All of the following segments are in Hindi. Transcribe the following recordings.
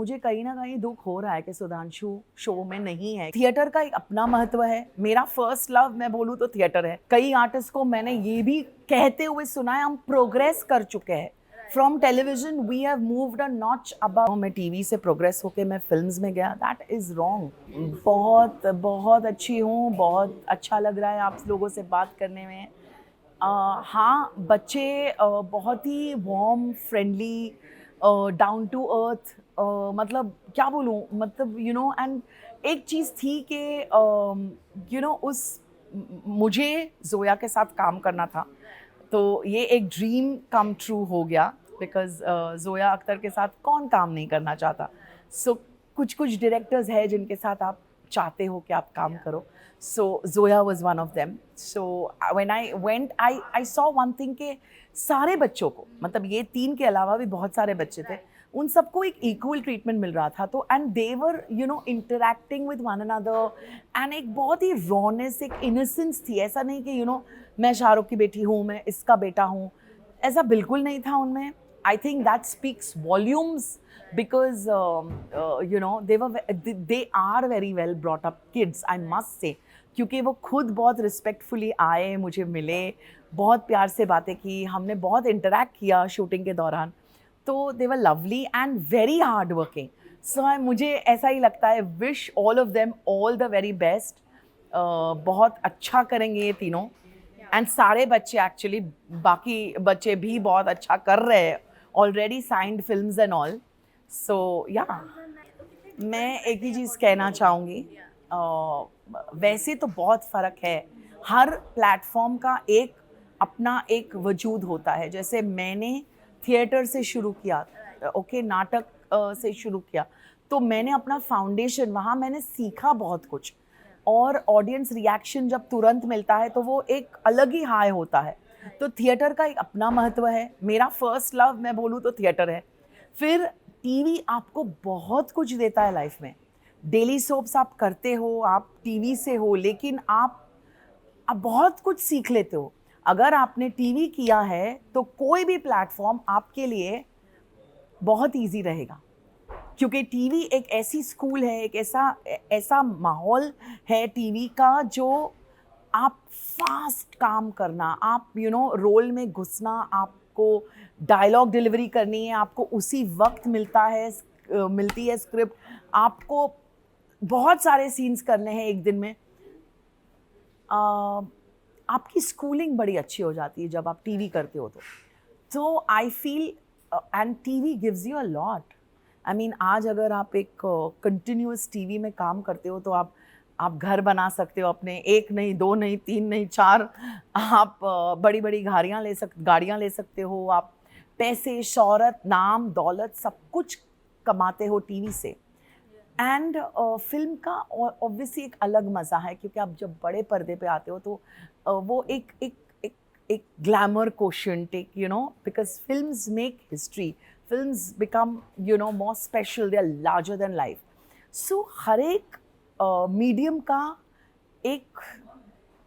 मुझे कहीं ना कहीं दुख हो रहा है कि सुधांशु शो में नहीं है। थिएटर का एक अपना महत्व है। मेरा फर्स्ट लव मैं बोलूँ तो थिएटर है। कई आर्टिस्ट को मैंने ये भी कहते हुए सुना है, हम प्रोग्रेस कर चुके हैं from television, we have moved a notch above. मैं टीवी से प्रोग्रेस होके मैं फिल्म्स में गया, दैट इज रॉन्ग। बहुत बहुत अच्छी हूँ, बहुत अच्छा लग रहा है आप लोगों से बात करने में। हाँ, बच्चे बहुत ही warm, friendly, down to earth, मतलब क्या बोलूँ, मतलब एंड एक चीज़ थी कि उस मुझे जोया के साथ काम करना था, तो ये एक ड्रीम कम ट्रू हो गया। बिकॉज जोया अख्तर के साथ कौन काम नहीं करना चाहता। सो कुछ कुछ डायरेक्टर्स हैं जिनके साथ आप चाहते हो कि आप काम करो। So Zoya was one of them. So when I went, I saw one thing के सारे बच्चों को, मतलब ये 3 के अलावा भी बहुत सारे बच्चे थे, उन सबको एक इक्वल ट्रीटमेंट मिल रहा था। तो and they were interacting with one another, and एक बहुत ही रॉनेस, एक इनोसेंस थी। ऐसा नहीं कि मैं शाहरुख की बेटी हूँ, मैं इसका बेटा हूँ, ऐसा बिल्कुल नहीं था उनमें। I think that speaks volumes because they are very well brought up kids, I must say, क्योंकि वो खुद बहुत रिस्पेक्टफुली आए, मुझे मिले, बहुत प्यार से बातें की, हमने बहुत इंटरैक्ट किया शूटिंग के दौरान। तो they were lovely and very hard working. So मुझे ऐसा ही लगता है, wish all of them all the very best. बहुत अच्छा करेंगे ये तीनों, एंड सारे बच्चे एक्चुअली, बाकी बच्चे भी बहुत अच्छा कर रहे हैं, already signed films and all. So या मैं एक ही चीज़ कहना चाहूँगी, वैसे तो बहुत फ़र्क है, हर प्लेटफॉर्म का एक अपना एक वजूद होता है। जैसे मैंने थिएटर से शुरू किया, ओके, नाटक से शुरू किया, तो मैंने अपना फाउंडेशन, वहाँ मैंने सीखा बहुत कुछ, और ऑडियंस रिएक्शन जब तुरंत मिलता है तो वो एक अलग ही हाई होता है। तो थिएटर का एक अपना महत्व है। मेरा फर्स्ट लव मैं बोलूँ तो थिएटर है। फिर टीवी आपको बहुत कुछ देता है लाइफ में। डेली सोप्स आप करते हो, आप टीवी से हो, लेकिन आप बहुत कुछ सीख लेते हो। अगर आपने टीवी किया है तो कोई भी प्लेटफॉर्म आपके लिए बहुत इजी रहेगा, क्योंकि टीवी एक ऐसी स्कूल है, एक ऐसा माहौल है टीवी का, जो आप फास्ट काम करना, आप रोल में घुसना, आपको डायलॉग डिलीवरी करनी है, आपको उसी वक्त मिलती है स्क्रिप्ट, आपको बहुत सारे सीन्स करने हैं एक दिन में। आपकी स्कूलिंग बड़ी अच्छी हो जाती है जब आप टीवी करते हो तो I feel, and TV gives you a lot. I mean, आज अगर आप एक कंटिन्यूअस टीवी में काम करते हो तो आप घर बना सकते हो अपने, 1 नहीं, 2 नहीं, 3 नहीं, 4। आप बड़ी बड़ी गाड़ियाँ ले सकते हो। आप पैसे, शोहरत, नाम, दौलत सब कुछ कमाते हो टीवी से। एंड फिल्म का ऑब्वियसली एक अलग मज़ा है, क्योंकि आप जब बड़े पर्दे पे आते हो तो वो एक ग्लैमर कोशेंट, एक because films make history, films become more special, they are larger than life. So हर एक मीडियम का एक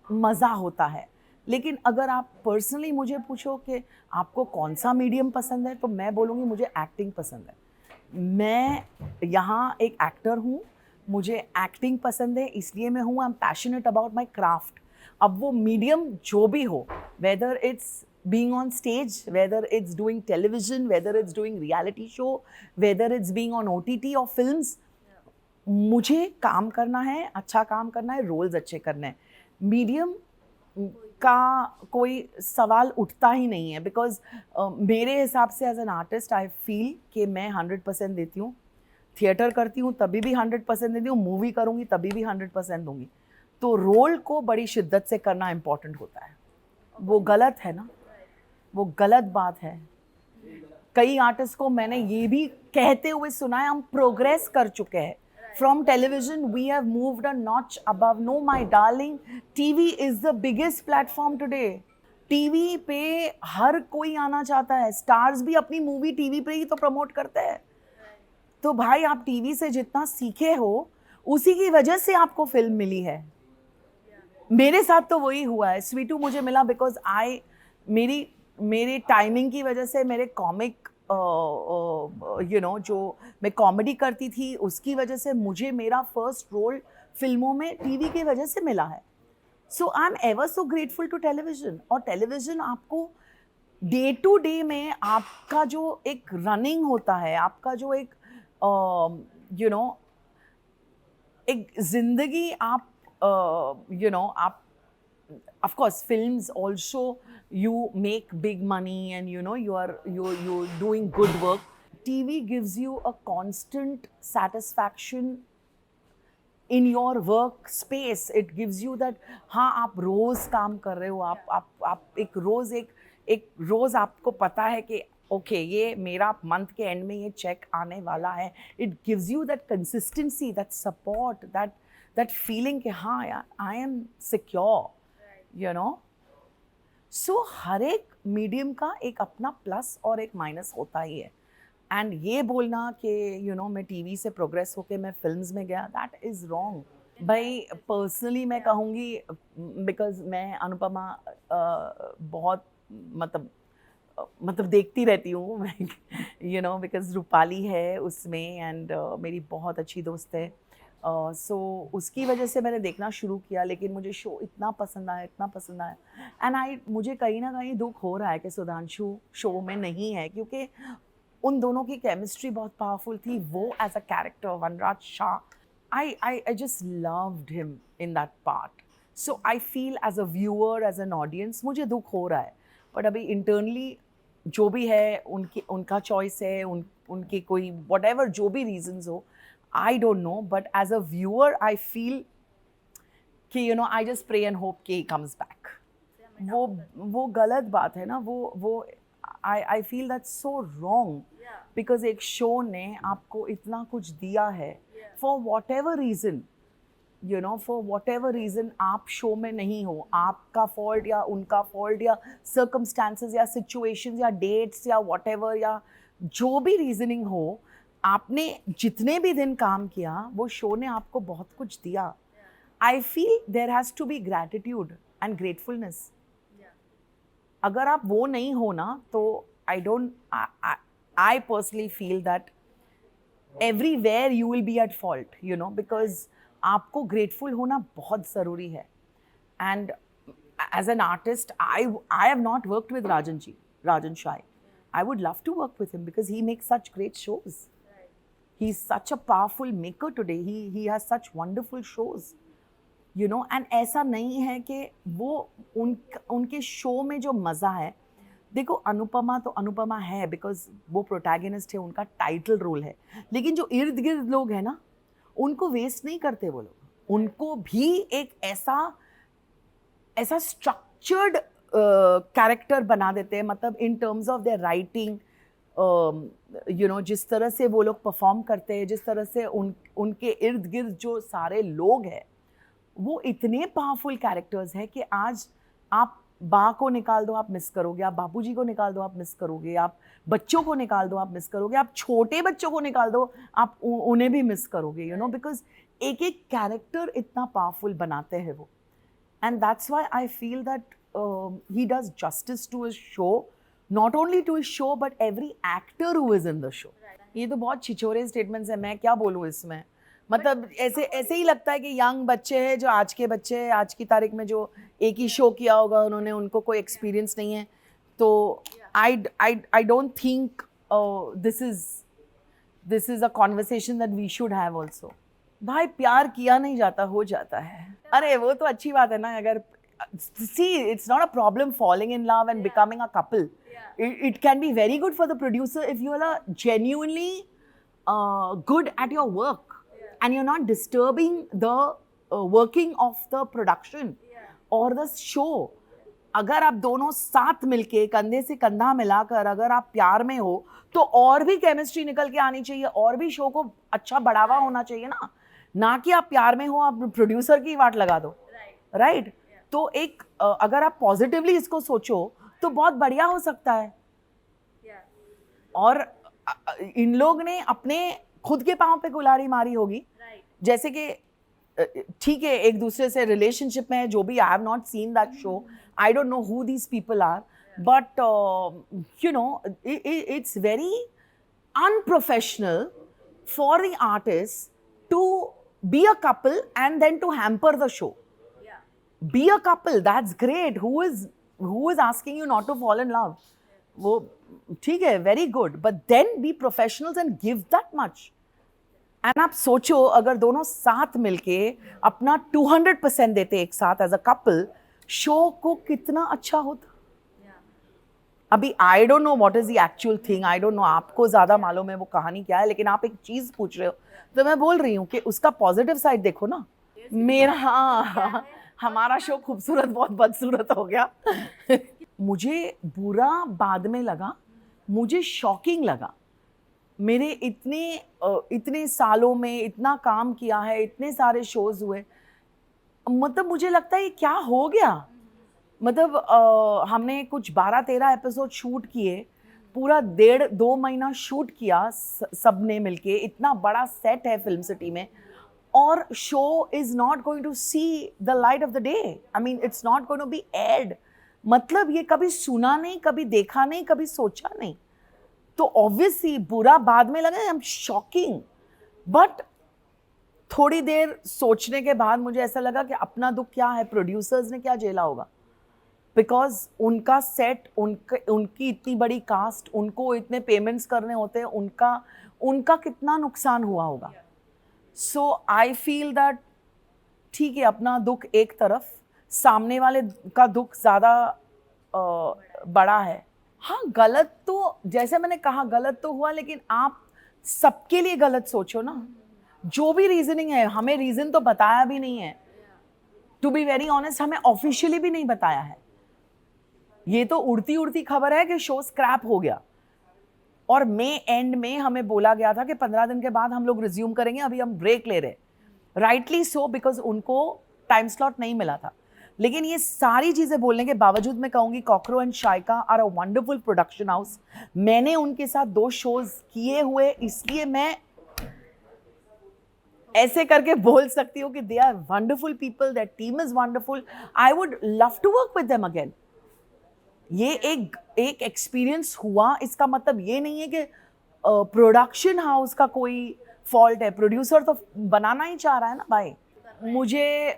मज़ा होता है। लेकिन अगर आप पर्सनली मुझे पूछो कि आपको कौन सा मीडियम पसंद है, तो मैं बोलूँगी मुझे एक्टिंग पसंद है। मैं यहाँ एक एक्टर हूँ, मुझे एक्टिंग पसंद है, इसलिए मैं हूँ। I am passionate about my craft. अब वो मीडियम जो भी हो, whether it's being on stage, whether it's doing television, whether it's doing reality show, whether it's being on OTT or films, मुझे काम करना है, अच्छा काम करना है, रोल्स अच्छे करने हैं। मीडियम का कोई सवाल उठता ही नहीं है, बिकॉज मेरे हिसाब से as an artist I feel कि मैं 100% देती हूँ। थिएटर करती हूँ तभी भी 100% देती हूँ, मूवी करूँगी तभी भी 100% दूंगी। तो रोल को बड़ी शिद्दत से करना इम्पॉर्टेंट होता है। वो गलत है ना, वो गलत बात है। कई आर्टिस्ट को मैंने ये भी कहते हुए सुना है, हम प्रोग्रेस कर चुके हैं from television, we have moved a notch above. No my darling, TV is the biggest platform today. TV पे हर कोई आना चाहता है, स्टार्स भी अपनी मूवी टीवी पे ही तो प्रमोट करते हैं। तो भाई, आप टीवी से जितना सीखे हो उसी की वजह से आपको फिल्म मिली है। मेरे साथ तो वही हुआ है। स्वीटू मुझे मिला बिकॉज मेरी टाइमिंग की वजह से मेरे कॉमिक जो मैं कॉमेडी करती थी उसकी वजह से मुझे मेरा फर्स्ट रोल फिल्मों में टीवी की वजह से मिला है. So I am ever so grateful to television. और टेलीविजन आपको डे टू डे में आपका जो एक रनिंग होता है, आपका जो एक एक जिंदगी आप आप of course films also you make big money and you're doing good work. TV gives you a constant satisfaction in your work space. It gives you that हाँ आप रोज काम कर रहे हो, आप एक रोज आपको पता है कि ओके ये मेरा मंथ के एंड में ये चेक आने वाला है. It gives you that consistency, that support, that feeling कि हाँ यार आई एम सिक्योर. सो हर एक मीडियम का एक अपना प्लस और एक माइनस होता ही है. एंड ये बोलना कि मैं टीवी से प्रोग्रेस होके मैं फिल्म्स में गया, दैट इज़ रॉन्ग. भाई पर्सनली मैं कहूँगी बिकॉज मैं अनुपमा बहुत मतलब देखती रहती हूँ मैं बिकॉज रूपाली है उसमें एंड मेरी बहुत अच्छी दोस्त है. सो उसकी वजह से मैंने देखना शुरू किया. लेकिन मुझे शो इतना पसंद आया एंड मुझे कहीं ना कहीं दुख हो रहा है कि सुधांशु शो में नहीं है, क्योंकि उन दोनों की केमिस्ट्री बहुत पावरफुल थी. वो as a character Vanraj Shah, I just loved him in that part. So I feel as a viewer, as an audience, मुझे दुख हो रहा है. But अभी internally जो भी है उनका choice है, उनके कोई whatever जो भी reasons हो, I don't know. But as a viewer, I feel कि I just pray and hope कि he comes back. वो गलत बात है ना. वो I feel that's so wrong. Because एक शो ने आपको इतना कुछ दिया है. For whatever reason, for whatever reason आप शो में नहीं हो, आपका फॉल्ट या उनका फॉल्ट या circumstances या situations या dates या whatever या जो भी रीजनिंग हो, आपने जितने भी दिन काम किया वो शो ने आपको बहुत कुछ दिया. I feel there has to be gratitude and gratefulness. अगर आप वो नहीं हो ना तो I personally feel that everywhere you will be at fault, because आपको grateful होना बहुत ज़रूरी है. And as an artist, I have not worked with Rajan Shai. I would love to work with him because he makes such great shows. Right. He's such a powerful maker today. He has such wonderful shows. And ऐसा नहीं है कि वो उनके शो में जो मज़ा है. देखो अनुपमा तो अनुपमा है बिकॉज वो प्रोटैगनिस्ट है, उनका टाइटल रोल है. लेकिन जो इर्द गिर्द लोग हैं ना, उनको वेस्ट नहीं करते वो लोग. उनको भी एक ऐसा स्ट्रक्चर्ड कैरेक्टर बना देते हैं. मतलब in terms of their writing, जिस तरह से वो लोग परफॉर्म करते हैं, जिस तरह से उनके इर्द गिर्द जो सारे लोग हैं, वो इतने पावरफुल कैरेक्टर्स हैं कि आज आप बा को निकाल दो आप मिस करोगे, आप बापूजी को निकाल दो आप मिस करोगे, आप बच्चों को निकाल दो आप मिस करोगे, आप छोटे बच्चों को निकाल दो आप उन्हें भी मिस करोगे. बिकॉज एक कैरेक्टर इतना पावरफुल बनाते हैं वो. And that's why I feel that he does justice to his show, not only to his show but every actor who is in the show. ये तो बहुत छिछोरे स्टेटमेंट्स हैं, मैं क्या बोलूँ इसमें. मतलब ऐसे ही लगता है कि यंग बच्चे हैं, जो आज के बच्चे हैं, आज की तारीख में जो एक ही शो किया होगा उन्होंने, उनको कोई एक्सपीरियंस नहीं है. तो I don't think this is a conversation that we should have also. भाई प्यार किया नहीं जाता, हो जाता है. अरे वो तो अच्छी बात है ना. अगर see, it's not a problem falling in love and becoming a couple. It can be very good for the producer if you are genuinely good at your work. And you're not disturbing the working of the production or the show. अगर आप दोनों साथ मिलके कंधे से कंधा मिलाकर अगर आप प्यार में हो तो और भी केमिस्ट्री निकल के आनी चाहिए, और भी शो को अच्छा बढ़ावा होना चाहिए ना कि आप प्यार में हो आप प्रोड्यूसर की वाट लगा दो. राइट. तो एक अगर आप पॉजिटिवली इसको सोचो तो बहुत बढ़िया हो सकता है. और इन लोग ने अपने खुद के पाँव पे कुल्हाड़ी मारी होगी. जैसे कि ठीक है एक दूसरे से रिलेशनशिप में है जो भी. I have not seen that show, I don't know who these people are, but it's very unprofessional for the artists to be a couple and then to hamper the show. Be a couple, that's great. Who is asking you not to fall in love? वो ठीक है, very good, but then be professionals and give that much. And आप सोचो अगर दोनों साथ मिलके अपना 200% देते एक साथ as a couple, शो को कितना अच्छा होता. अभी I don't know what is the actual thing, I don't know, आपको ज़्यादा मालूम है वो कहानी क्या है, लेकिन आप एक चीज़ पूछ रहे हो तो मैं बोल रही हूँ कि उसका पॉजिटिव साइड देखो ना. मेरा हाँ, हमारा शो खूबसूरत बहुत बदसूरत हो गया. मुझे बुरा बाद में लगा, मुझे शॉकिंग लगा. मेरे इतने सालों में इतना काम किया है, इतने सारे शोज हुए, मतलब मुझे लगता है ये क्या हो गया. मतलब हमने कुछ 12-13 एपिसोड शूट किए, पूरा 1.5-2 महीना शूट किया सबने मिलके. इतना बड़ा सेट है फिल्म सिटी में, और show is not going to see the light of the day. I mean it's not going to be aired. मतलब ये कभी सुना नहीं, कभी देखा नहीं, कभी सोचा नहीं. तो ऑब्वियसली बुरा बाद में लगा, आई एम शॉकिंग. बट थोड़ी देर सोचने के बाद मुझे ऐसा लगा कि अपना दुख क्या है, प्रोड्यूसर्स ने क्या झेला होगा. बिकॉज उनका सेट, उनकी इतनी बड़ी कास्ट, उनको इतने पेमेंट्स करने होते हैं, उनका कितना नुकसान हुआ होगा. सो आई फील दैट ठीक है, अपना दुख एक तरफ, सामने वाले का दुख ज़्यादा बड़ा है. हाँ, गलत तो जैसे मैंने कहा गलत तो हुआ, लेकिन आप सबके लिए गलत सोचो ना. जो भी रीजनिंग है, हमें रीजन तो बताया भी नहीं है. टू बी वेरी ऑनेस्ट, हमें ऑफिशियली भी नहीं बताया है. ये तो उड़ती उड़ती खबर है कि शो स्क्रैप हो गया, और मई एंड में हमें बोला गया था कि 15 दिन के बाद हम लोग रिज्यूम करेंगे, अभी हम ब्रेक ले रहे. राइटली सो, बिकॉज उनको टाइम स्लॉट नहीं मिला था. लेकिन ये सारी चीजें बोलने के बावजूद मैं कहूंगी Cockrow and Shaika are a wonderful production house. मैंने उनके साथ 2 शोज किए हुए, इसलिए मैं ऐसे करके बोल सकती हूँ कि they are wonderful people, that team is wonderful. I would love to work with them again. ये एक एक्सपीरियंस हुआ, इसका मतलब ये नहीं है कि प्रोडक्शन हाउस का कोई फॉल्ट है. प्रोड्यूसर तो बनाना ही चाह रहा है ना भाई. मुझे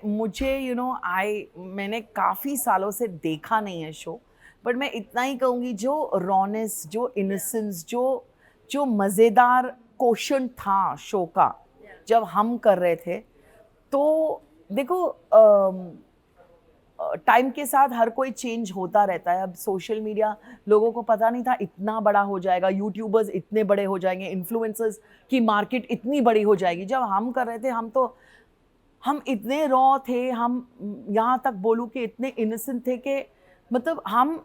मैंने काफ़ी सालों से देखा नहीं है शो, बट मैं इतना ही कहूँगी, जो रॉनेस, जो इनोसेंस, जो मज़ेदार क्वेश्चन था शो का जब हम कर रहे थे. तो देखो, टाइम के साथ हर कोई चेंज होता रहता है. अब सोशल मीडिया, लोगों को पता नहीं था इतना बड़ा हो जाएगा, यूट्यूबर्स इतने बड़े हो जाएंगे, इन्फ्लुएंसर्स की मार्केट इतनी बड़ी हो जाएगी. जब हम कर रहे थे, हम इतने रॉ थे, हम यहाँ तक बोलूँ कि इतने इनोसेंट थे कि मतलब हम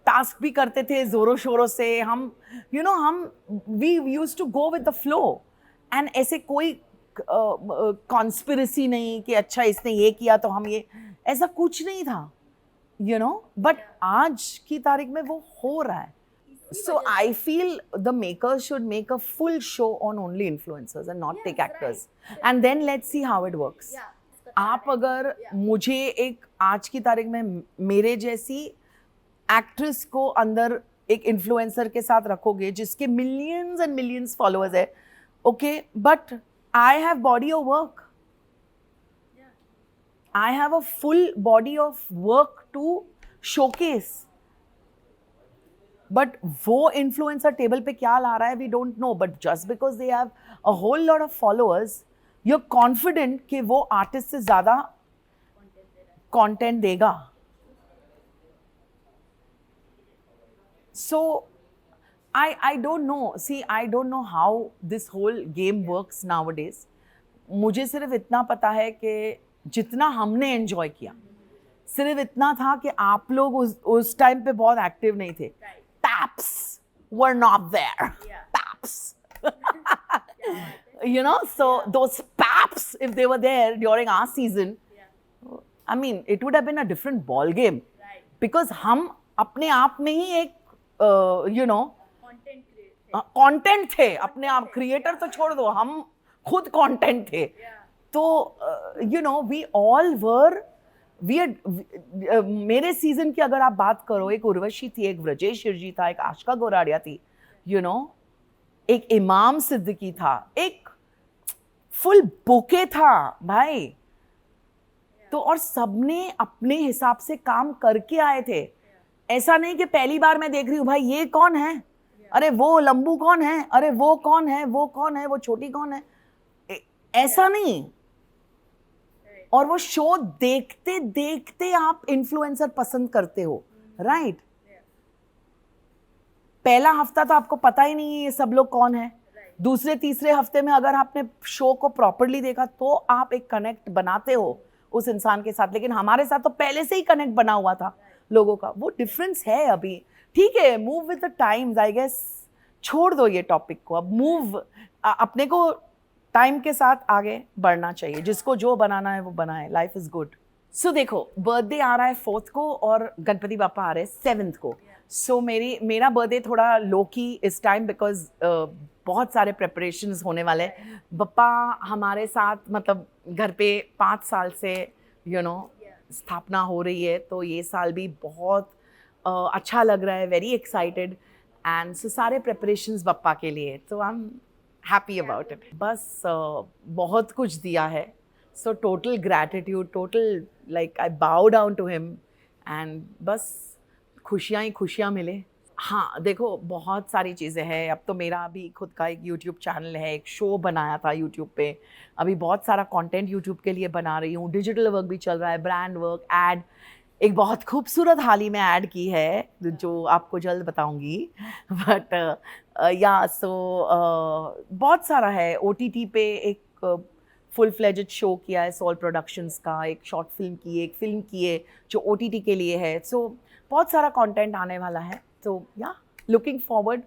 टास्क भी करते थे ज़ोरों शोरों से. हम we used to go with the flow, and ऐसे कोई कॉन्स्पिरेसी नहीं कि अच्छा इसने ये किया तो हम ये, ऐसा कुछ नहीं था, बट आज की तारीख में वो हो रहा है. So I feel the makers should make a full show on only influencers and not take actors. And then let's see how it works. आप अगर मुझे एक आज की तारीख में मेरे जैसी एक्ट्रेस को अंदर एक इन्फ्लुएंसर के साथ रखोगे जिसके मिलियंस एंड मिलियंस फॉलोअर्स है, okay, but I have body of work. I have a full body of work to showcase. But वो influencer टेबल पे क्या ला रहा है, we don't know. But just because they have a whole lot of followers, you're confident कि वो आर्टिस्ट से ज़्यादा content देगा. So I don't know. See, I don't know how this whole game works nowadays. मुझे सिर्फ इतना पता है कि जितना हमने एंजॉय किया, सिर्फ इतना था कि आप लोग उस टाइम पे बहुत एक्टिव नहीं थे. Taps were not there. Taps. So those paps, if they were there during our season, I mean, it would have been a different ball game. Because हम अपने आप में ही एक, content थे. अपने आप क्रिएटर तो छोड़ दो, हम खुद content थे. तो we all were मेरे सीजन की अगर आप बात करो, एक उर्वशी थी, एक व्रजेश शिरजी था, एक आशिका गोराडिया थी, यू नो, एक इमाम सिद्दीकी था, एक फुल बुके था भाई। तो और सबने अपने हिसाब से काम करके आए थे। ऐसा नहीं कि पहली बार मैं देख रही हूँ भाई ये कौन है, अरे वो लंबू कौन है, अरे वो कौन है, वो कौन है, वो छोटी कौन है, ऐसा नहीं। और वो शो देखते देखते आप इन्फ्लुएंसर पसंद करते हो, राइट? पहला हफ्ता तो आपको पता ही नहीं है ये सब लोग कौन है। दूसरे तीसरे हफ्ते में अगर आपने शो को प्रॉपरली देखा तो आप एक कनेक्ट बनाते हो उस इंसान के साथ। लेकिन हमारे साथ तो पहले से ही कनेक्ट बना हुआ था लोगों का, वो डिफरेंस है अभी। ठीक है, move with the times, I guess. छोड़ दो ये टॉपिक को, अब मूव, अपने को टाइम के साथ आगे बढ़ना चाहिए। जिसको जो बनाना है वो बनाए, लाइफ इज गुड। सो देखो, बर्थडे आ रहा है 4th को और गणपति बापा आ रहे हैं 7th को। सो मेरा बर्थडे थोड़ा लो की इस टाइम, बिकॉज बहुत सारे प्रेपरेशंस होने वाले हैं। बप्पा हमारे साथ मतलब घर पे 5 साल से स्थापना हो रही है, तो ये साल भी बहुत अच्छा लग रहा है, वेरी एक्साइटेड। एंड सो सारे प्रेपरेशंस बप्पा के लिए, तो I am happy about it. बस बहुत कुछ दिया है, so total gratitude, total like I bow down to him, and बस खुशियाँ ही खुशियाँ मिले। हाँ देखो, बहुत सारी चीज़ें हैं। अब तो मेरा भी खुद का एक यूट्यूब चैनल है, एक शो बनाया था यूट्यूब पे, अभी बहुत सारा कंटेंट यूट्यूब के लिए बना रही हूँ, डिजिटल वर्क भी चल रहा है, ब्रांड वर्क, एड, एक बहुत खूबसूरत हाल ही में ऐड की है जो आपको जल्द बताऊंगी। बट या सो बहुत सारा है। OTT पे एक फुल फ्लेजेड शो किया है सोल प्रोडक्शंस का, एक शॉर्ट फिल्म की है, एक फिल्म की है जो OTT के लिए है। सो बहुत सारा कंटेंट आने वाला है, तो या लुकिंग फॉरवर्ड।